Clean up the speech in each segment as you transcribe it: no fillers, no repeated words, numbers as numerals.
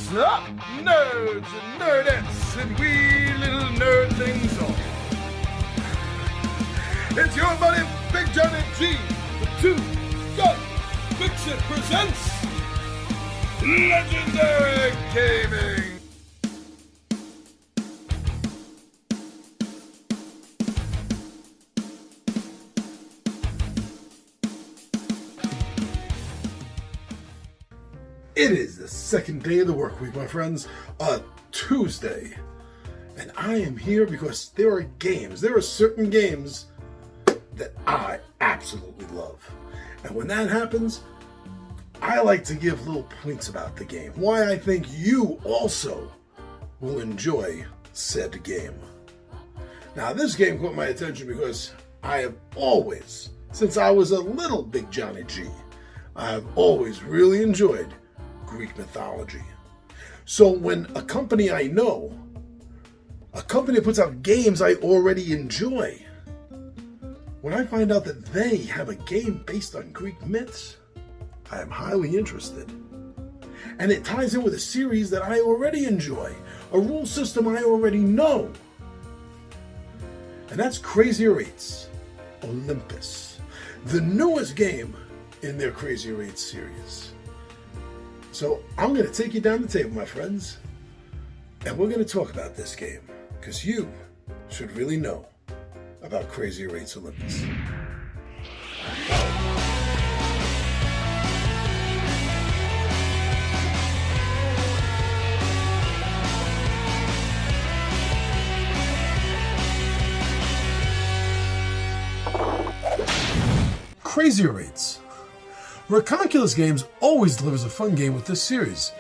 Listen up, nerds and nerdettes and wee little nerdlings all. It's your buddy Big Johnny G, the Two Gun Pixie presents Legendary Gaming. It is the second day of the work week, my friends, a Tuesday. And I am here because there are certain games that I absolutely love. And when that happens, I like to give little points about the game. Why I think you also will enjoy said game. Now, this game caught my attention because I have always, since I was a little Big Johnny G, I have always really enjoyed Greek mythology. So when a company I know, a company puts out games I already enjoy, when I find out that they have a game based on Greek myths, I am highly interested. And it ties in with a series that I already enjoy, a rule system I already know. And that's Crazier 8's Olympus, the newest game in their Crazier 8 series. So I'm going to take you down the table, my friends, and we're going to talk about this game, because you should really know about Crazier 8's Olympus. Crazier 8's. Reconculus Games always delivers a fun game with this series.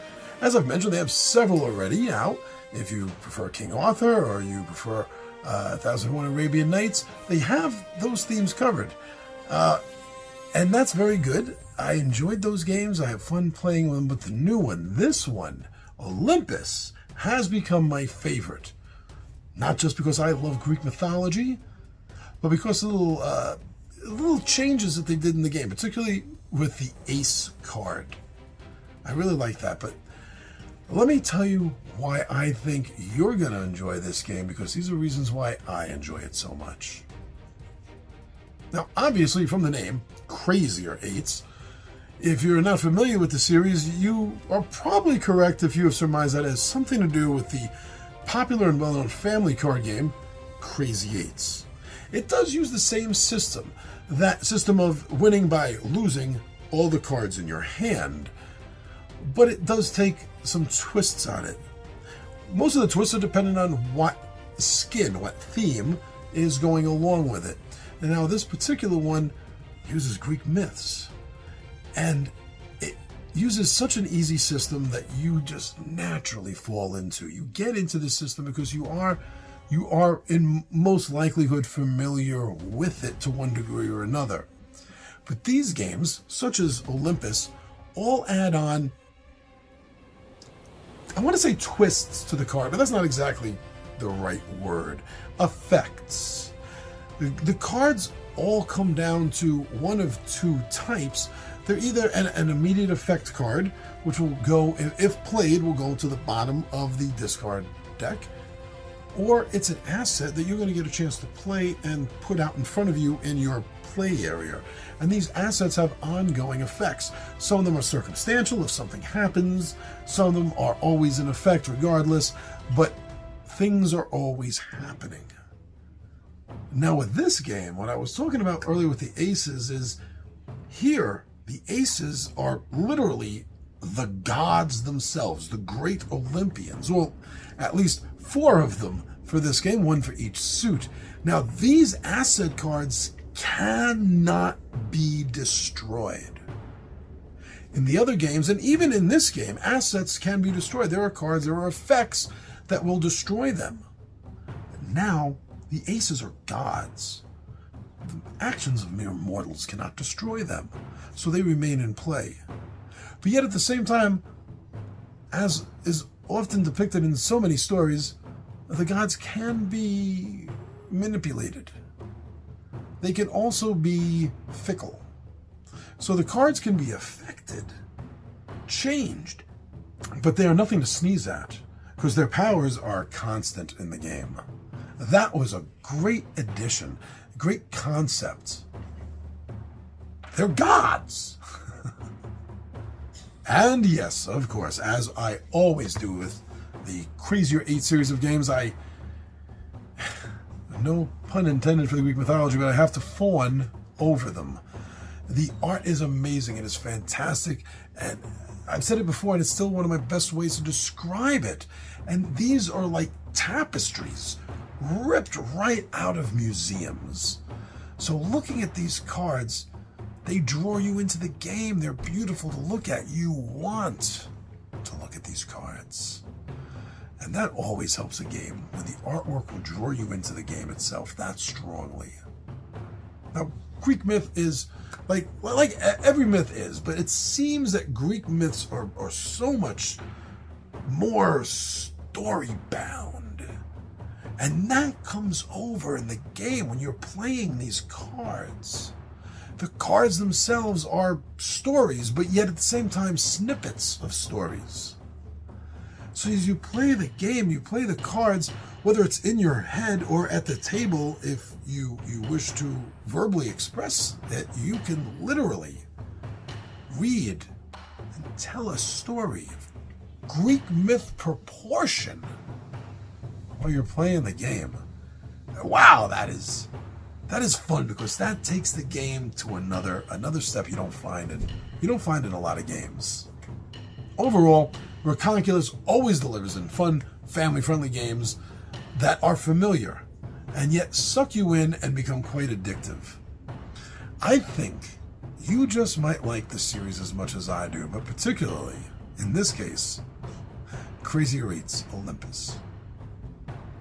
As I've mentioned, they have several already out. If you prefer King Arthur or you prefer 1001 Arabian Nights, they have those themes covered. And that's very good. I enjoyed those games. I have fun playing them, but the new one, this one, Olympus, has become my favorite. Not just because I love Greek mythology, but because of the little changes that they did in the game, particularly with the ace card. I really like that, but let me tell you why I think you're going to enjoy this game, because these are reasons why I enjoy it so much. Now, obviously, from the name, Crazier 8's, if you're not familiar with the series, you are probably correct if you have surmised that it has something to do with the popular and well-known family card game, Crazy 8's. It does use the same system, that system of winning by losing all the cards in your hand, but it does take some twists on it. Most of the twists are dependent on what skin, what theme is going along with it. And now this particular one uses Greek myths, and it uses such an easy system that you just naturally fall into. You get into the system because you are in most likelihood familiar with it to one degree or another. But these games, such as Olympus, all add on, I want to say twists to the card, but that's not exactly the right word. Effects. The cards all come down to one of two types. They're either an immediate effect card, which will go, if played, will go to the bottom of the discard deck, or it's an asset that you're going to get a chance to play and put out in front of you in your play area. And these assets have ongoing effects. Some of them are circumstantial if something happens. Some of them are always in effect regardless, but things are always happening. Now with this game, what I was talking about earlier with the aces is, here the aces are literally the gods themselves, the great Olympians. Well, at least 4 of them for this game, 1 for each suit. Now, these asset cards cannot be destroyed. In the other games, and even in this game, assets can be destroyed. There are cards, there are effects that will destroy them. But now, the aces are gods. The actions of mere mortals cannot destroy them, so they remain in play. But yet at the same time, as is often depicted in so many stories, the gods can be manipulated. They can also be fickle. So the cards can be affected, changed, but they are nothing to sneeze at, because their powers are constant in the game. That was a great addition, great concept. They're gods! And yes, of course, as I always do with the Crazier 8 series of games, no pun intended for the Greek mythology, but I have to fawn over them. The art is amazing, it is fantastic, and I've said it before, and it's still one of my best ways to describe it. And these are like tapestries, ripped right out of museums. So looking at these cards, they draw you into the game. They're beautiful to look at. You want to look at these cards. And that always helps a game, when the artwork will draw you into the game itself that strongly. Now, Greek myth is, like every myth is, but it seems that Greek myths are so much more story-bound. And that comes over in the game when you're playing these cards. The cards themselves are stories, but yet at the same time snippets of stories. So as you play the game, you play the cards, whether it's in your head or at the table, if you wish to verbally express it, you can literally read and tell a story of Greek myth proportion while you're playing the game. Wow, that is fun, because that takes the game to another step you don't find in a lot of games. Overall, Reconculus always delivers in fun, family-friendly games that are familiar and yet suck you in and become quite addictive. I think you just might like the series as much as I do, but particularly, in this case, Crazier 8's Olympus.